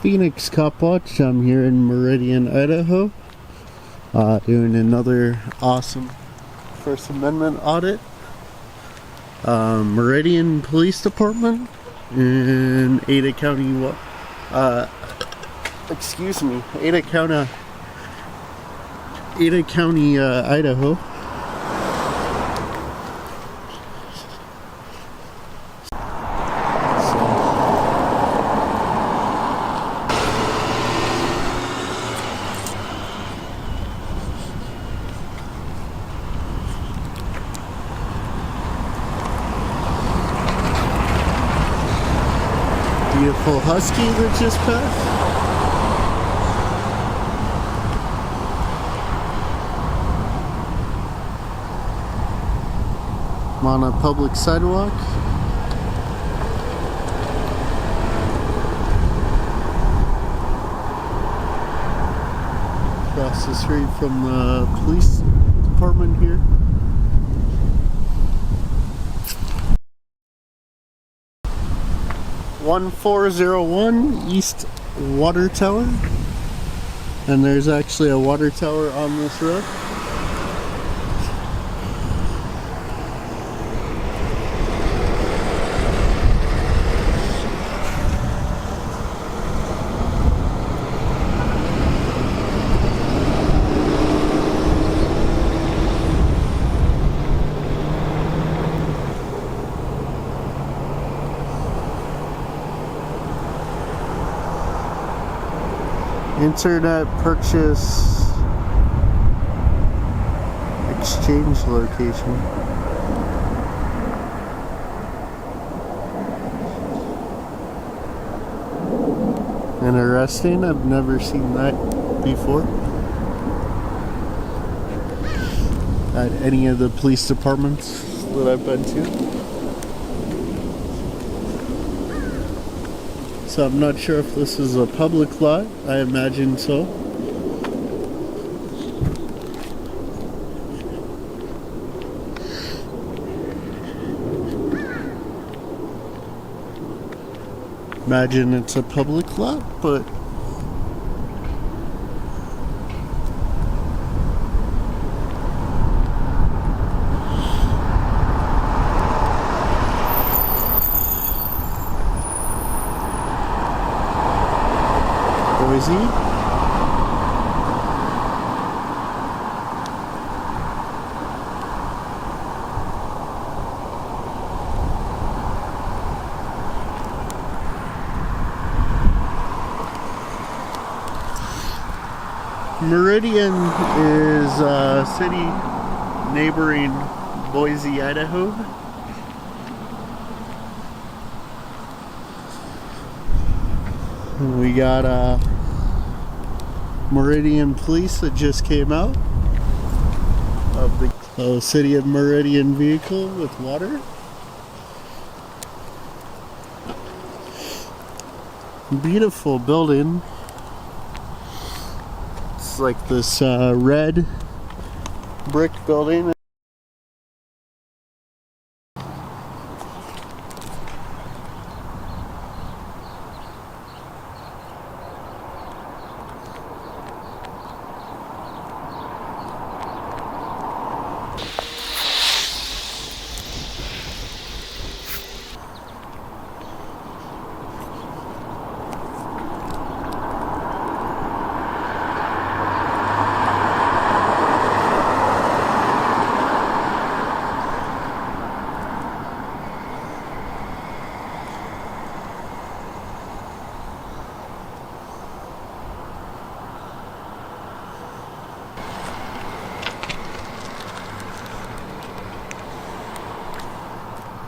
Phoenix Cop Watch. I'm here in Meridian, Idaho, doing another awesome First Amendment audit. Meridian Police Department in Ada County, Ada County, Idaho. Beautiful husky that just passed. I'm on a public sidewalk. Across the street from the police department here. (1401) East Watertower, and there's actually a water tower on this road. Internet purchase exchange location. Interesting. I've never seen that before at any of the police departments that I've been to. So I'm not sure if this is a public lot. I imagine so. Imagine it's a public lot, but Boise. Meridian is a city neighboring Boise, Idaho. We got Meridian police that just came out of the city of Meridian vehicle with water. Beautiful building. It's like this red brick building.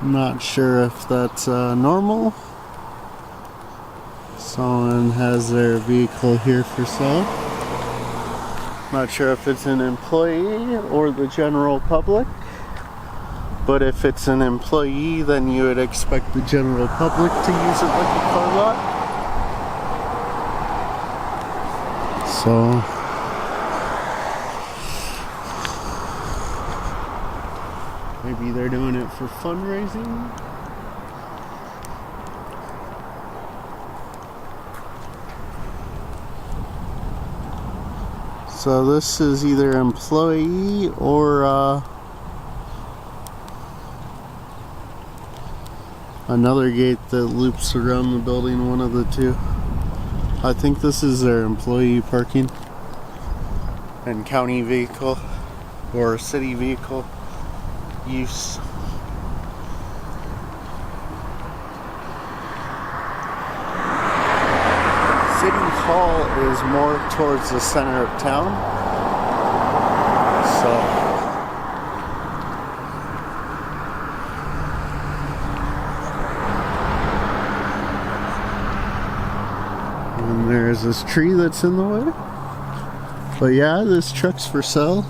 Not sure if that's normal. Someone has their vehicle here for sale. Not sure if it's an employee or the general public. But if it's an employee, then you would expect the general public to use it like a car lot. So maybe they're doing it for fundraising. So this is either employee or another gate that loops around the building, one of the two. I think this is their employee parking and county vehicle or city vehicle use. City Hall is more towards the center of town, so and there's this tree that's in the way. But yeah, this truck's for sale.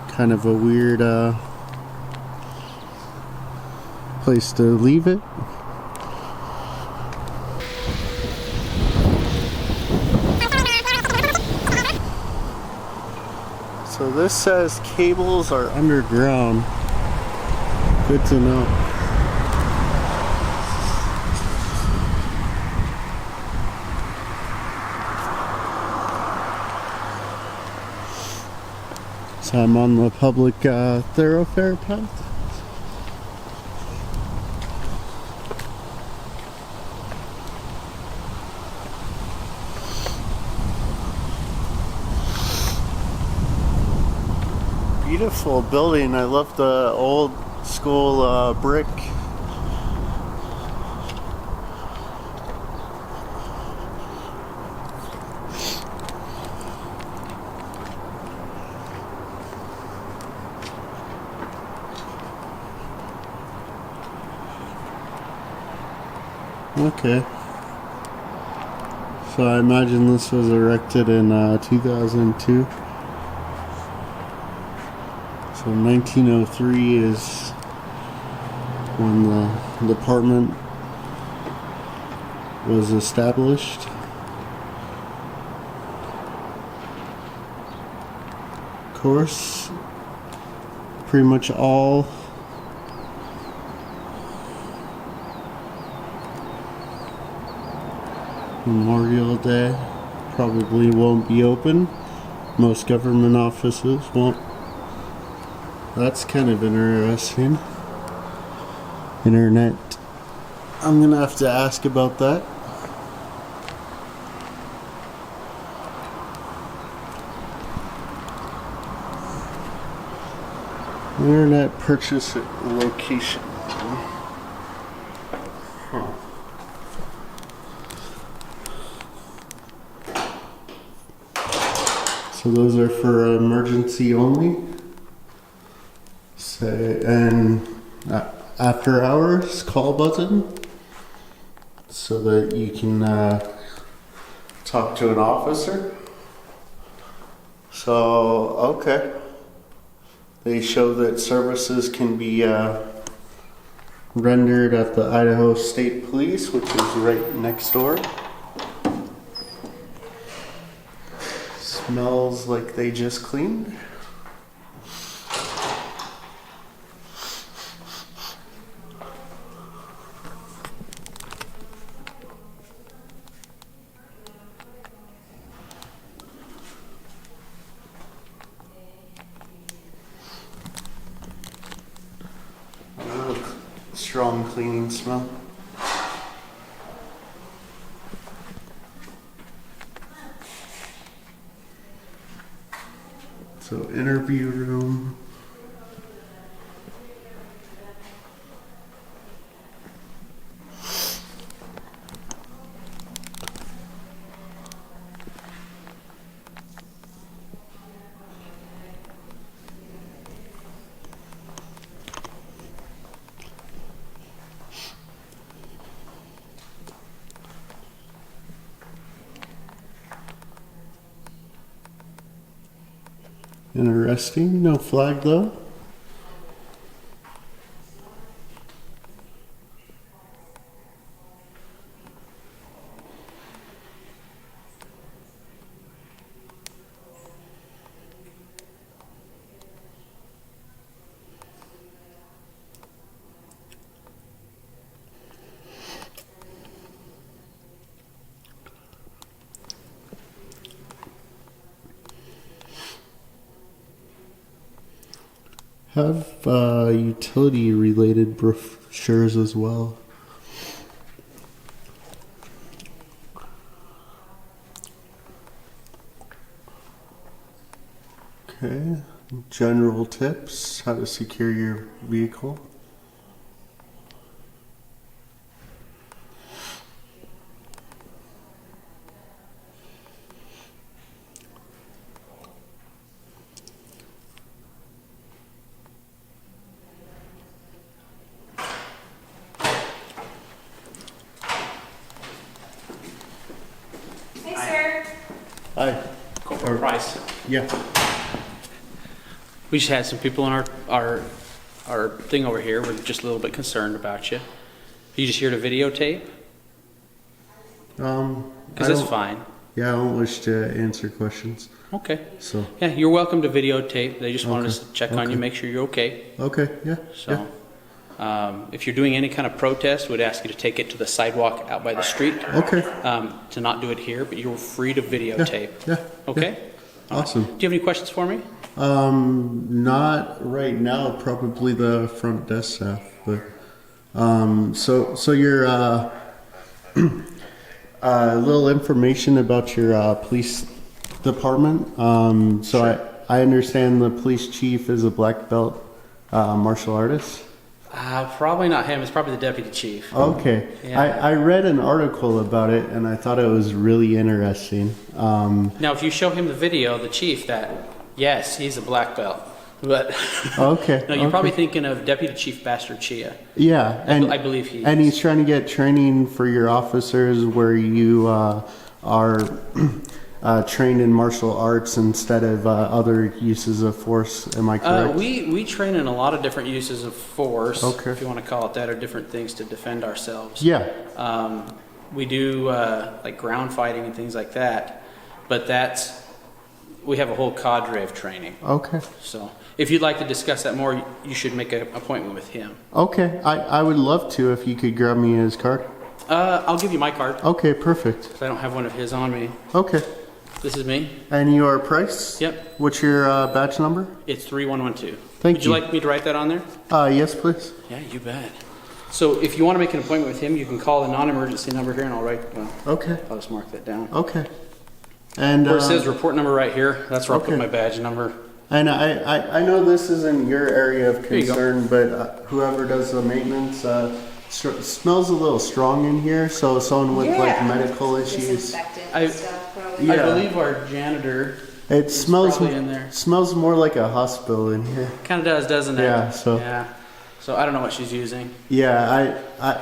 Kind of a weird place to leave it. So this says cables are underground. Good to know. So I'm on the public thoroughfare path. Beautiful building. I love the old school brick. Okay. So I imagine this was erected in 2002. So 1903 is when the department was established. Of course, pretty much all Memorial Day probably won't be open. Most government offices won't. That's kind of interesting. Internet. I'm gonna have to ask about that. Internet purchase location. So those are for emergency only. And after hours call button so that you can talk to an officer. So okay, they show that services can be rendered at the Idaho State Police, which is right next door. Smells like they just cleaned. Strong cleaning smell. So interview room. Interesting. No flag though. Have utility related brochures as well. Okay, general tips, how to secure your vehicle. Hey, sir. Hi. Corporate price. Yeah. We just had some people in our thing over here. We're just a little bit concerned about you. Are you just here to videotape? Because that's fine. Yeah, I don't wish to answer questions. Okay. So. Yeah, you're welcome to videotape. They just wanted us to check on Okay. you, make sure you're okay. Okay. Yeah. So, if you're doing any kind of protest, we'd ask you to take it to the sidewalk out by the street. Okay. To not do it here, but you're free to videotape. Yeah. Okay. Yeah. Awesome. Do you have any questions for me? Not right now. Probably the front desk staff, but so your little information about your police department. So Sure. I understand the police chief is a black belt martial artist. Probably not him. It's probably the deputy chief. Okay. Yeah. I read an article about it and I thought it was really interesting. Now, if you show him the video, the chief, yes, he's a black belt. But Okay. no, you're probably thinking of Deputy Chief Bastard Chia. Yeah, and I believe he and is. he's trying to get training for your officers where you are trained in martial arts instead of other uses of force. Am I correct? We train in a lot of different uses of force, Okay. if you want to call it that, or different things to defend ourselves. Yeah. We do like ground fighting and things like that, but we have a whole cadre of training. Okay. So if you'd like to discuss that more, you should make an appointment with him. Okay. I would love to if you could grab me his card. I'll give you my card. Okay. Perfect. 'Cause I don't have one of his on me. Okay. This is me. And your price? Yep. What's your badge number? It's 3112. Thank Would you you. like me to write that on there? Yes, please. Yeah, you bet. So if you want to make an appointment with him, you can call the non-emergency number here, and Okay. I'll just mark that down. Okay. And Where it says report number right here, that's where I'll okay. put my badge number. And I know this isn't your area of There you go. concern, but whoever does the maintenance smells a little strong in here. So someone with like medical issues, Disinfectant I- and stuff, probably. Yeah. I believe our janitor it smells probably in there. smells more like a hospital in here. Kind of does, doesn't it? Yeah, so- Yeah. So I don't know what she's using. Yeah, I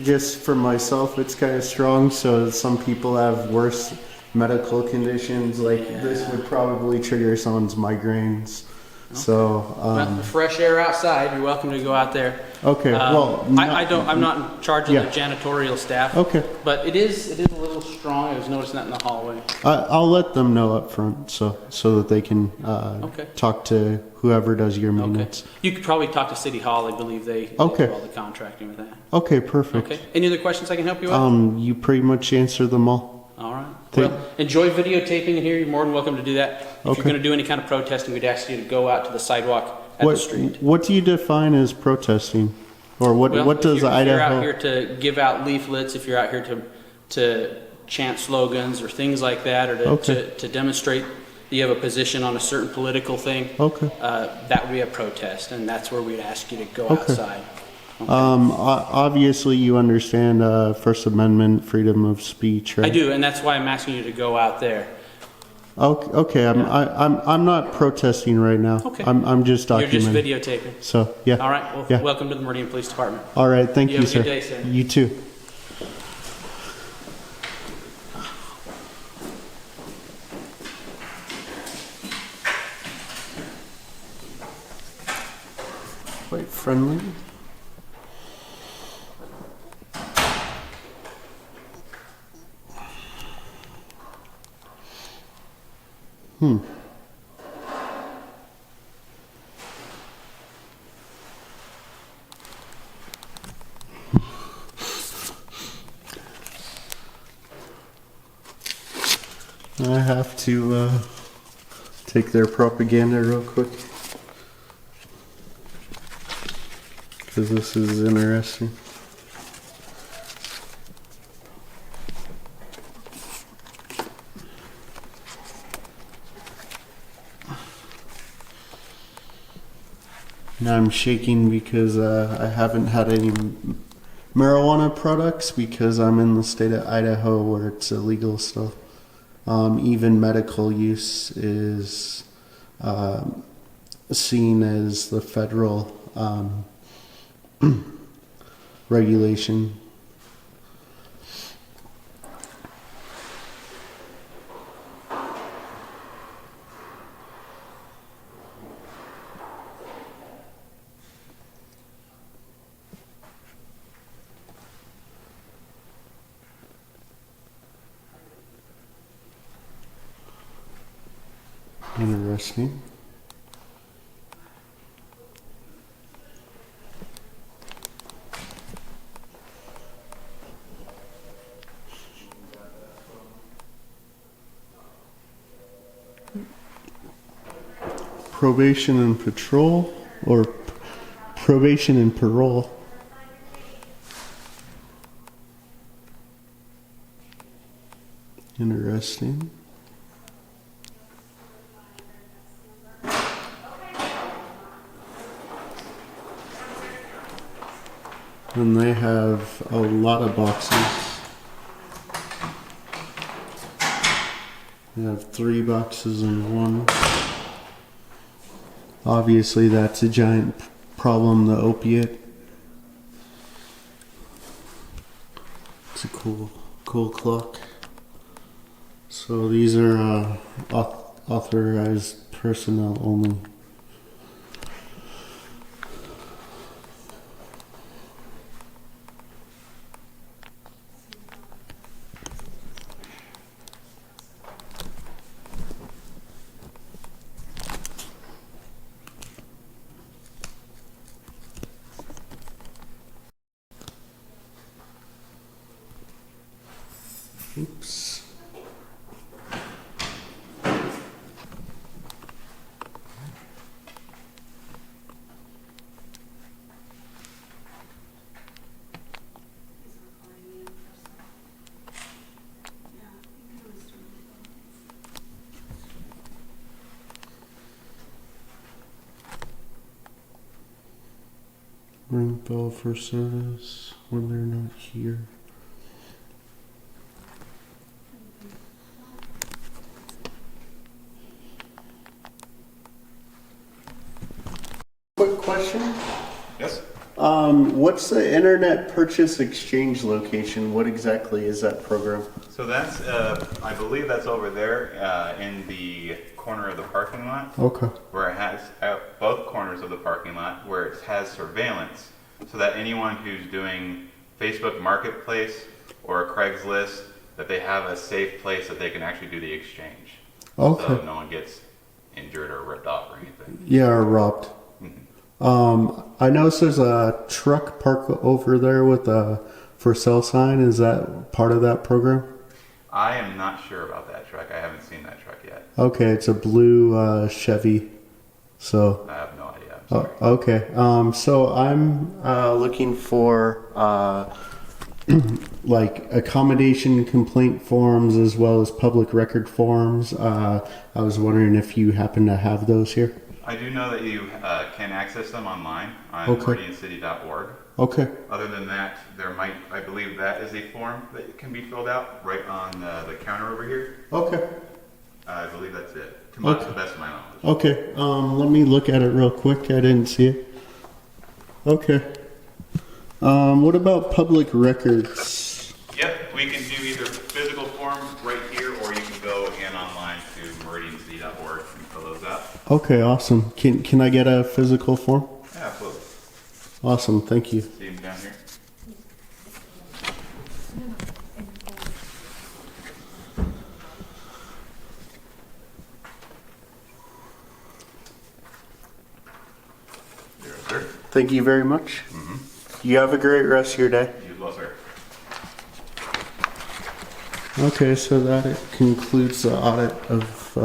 just for myself, it's kind of strong. So some people have worse medical conditions. Like this would probably trigger someone's migraines. So Well, the fresh air outside. You're welcome to go out there. okay, well, I'm not in charge of Yeah. the janitorial staff. Okay. But it is a little strong. I was noticing that in the hallway. I'll let them know up front so that they can Okay. talk to whoever does your Okay. maintenance. You could probably talk to City Hall. I believe they Okay. do all the contracting with that. Okay, perfect. Okay. Any other questions I can help you with? You pretty much answered them all. All right. Thank- Well, enjoy videotaping in here. You're more than welcome to do that. If Okay. you're going to do any kind of protesting, we'd ask you to go out to the sidewalk at the street. What do you define as protesting, or what Well, does if you're Idaho? out here to give out leaflets, if you're out here to chant slogans or things like that, or Okay. to demonstrate that you have a position on a certain political thing, Okay. that would be a protest, and that's where we'd ask you to go Okay. outside. Obviously, you understand First Amendment, freedom of speech, right? I do, and that's why I'm asking you to go out there. Okay. I'm not protesting right now. Okay. I'm just You're documenting. just videotaping. So yeah. All right. Well, Yeah. welcome to the Meridian Police Department. All right. Thank You you, have a sir. good day, sir. You too. Quite friendly. I have to take their propaganda real quick. because this is interesting. Now I'm shaking because I haven't had any marijuana products because I'm in the state of Idaho where it's illegal still. Even medical use is seen as the federal regulation. Interesting. Probation and patrol, or probation and parole. Interesting. And they have a lot of boxes. They have 3 boxes in one. Obviously, that's a giant problem, the opiate. It's a cool clock. So these are authorized personnel only. Oops. Ring bell for service when they're not here. Quick question. Yes. What's the Internet Purchase Exchange location? What exactly is that program? So that's, I believe that's over there in the corner of the parking lot, Okay. where it has both corners of the parking lot where it has surveillance, so that anyone who's doing Facebook Marketplace or Craigslist, that they have a safe place that they can actually do the exchange. Okay. So no one gets injured or ripped off or anything. Yeah, or robbed. I noticed there's a truck parked over there with a for sale sign. Is that part of that program? I am not sure about that truck. I haven't seen that truck yet. Okay, it's a blue Chevy. So. I have no idea. I'm sorry. Okay. So I'm looking for like accommodation complaint forms as well as public record forms. I was wondering if you happen to have those here. I do know that you can access them online on Okay. meridiancity.org. Okay. Other than that, I believe that is a form that can be filled out right on the counter over here. Okay. I believe that's it, to Okay. the best of my knowledge. Okay. Let me look at it real quick. I didn't see it. Okay. What about public records? Yep, we can do either physical form right here, or you can go again online to meridiancity.org and fill those out. Okay, awesome. Can I get a physical form? Yeah, absolutely. Awesome, thank you. See them down here. There, sir. Thank you very much. You have a great rest of your day. You as well, sir. Okay, so that concludes the audit of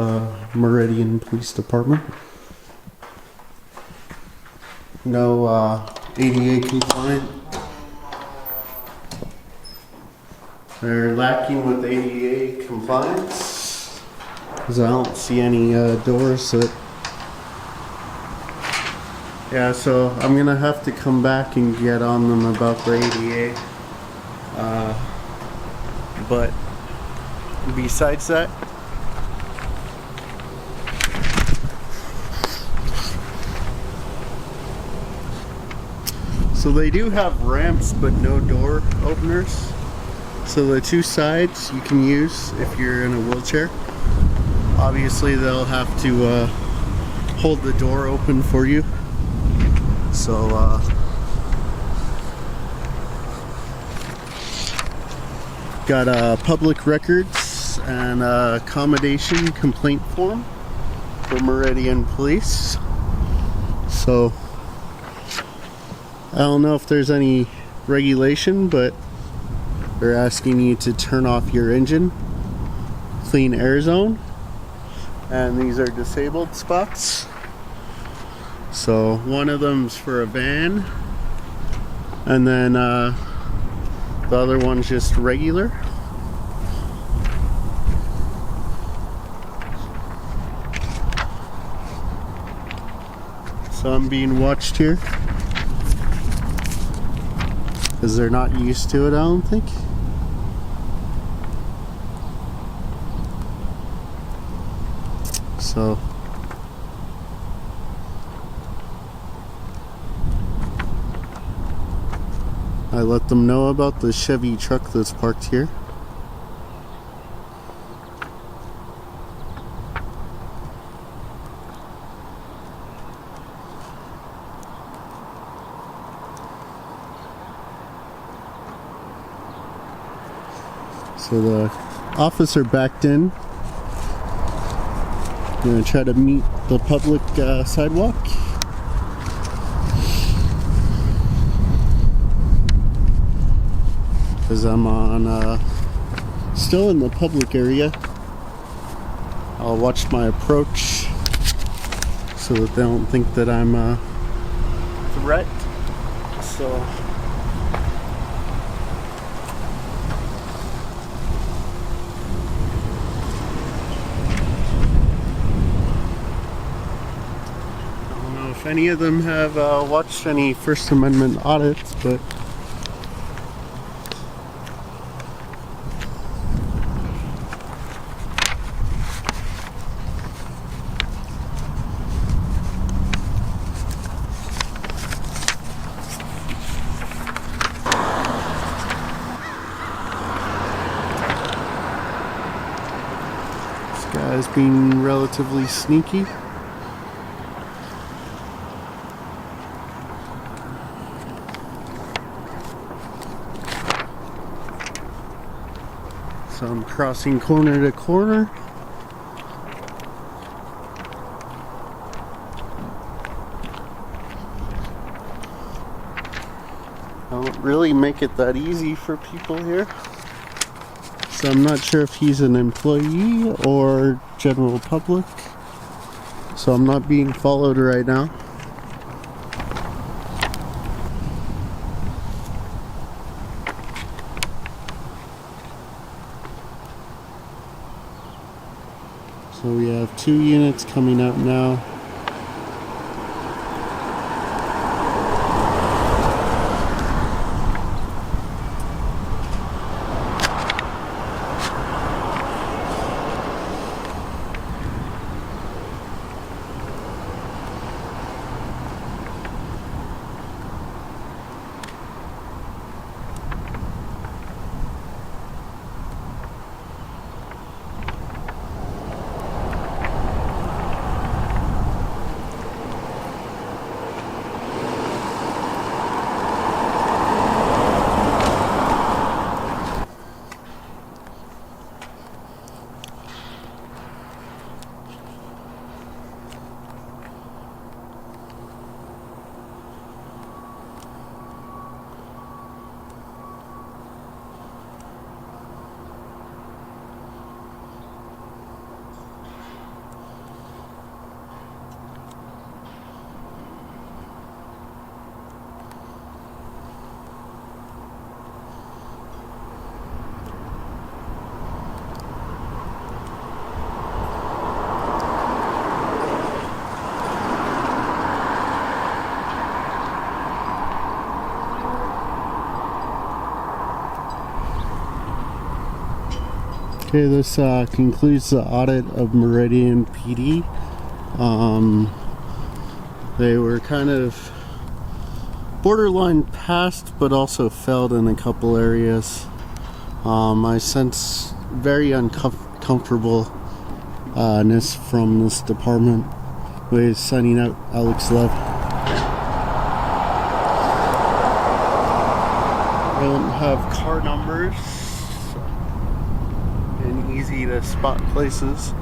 Meridian Police Department. No ADA compliant. They're lacking with ADA compliance because I don't see any doors that. Yeah, so I'm gonna have to come back and get on them about the ADA. But besides that, so they do have ramps but no door openers. So the two sides you can use if you're in a wheelchair. Obviously they'll have to hold the door open for you. So got public records and accommodation complaint form for Meridian Police. So I don't know if there's any regulation, but they're asking you to turn off your engine, clean air zone, and these are disabled spots. So one of them's for a van, and then the other one's just regular. So I'm being watched here because they're not used to it, I don't think. So I let them know about the Chevy truck that's parked here. So the officer backed in. I'm gonna try to meet the public sidewalk. Because I'm on, still in the public area. I'll watch my approach so that they don't think that I'm a threat. So if any of them have watched any First Amendment audits, but this guy's being relatively sneaky. So I'm crossing corner to corner. I don't really make it that easy for people here. So I'm not sure if he's an employee or general public. So I'm not being followed right now. So we have 2 units coming up now. Okay, this concludes the audit of Meridian PD. They were kind of borderline passed, but also failed in a couple areas. I sense very uncomfortableness from this department. We're signing out, Alex Love. They don't have car numbers and easy to spot places.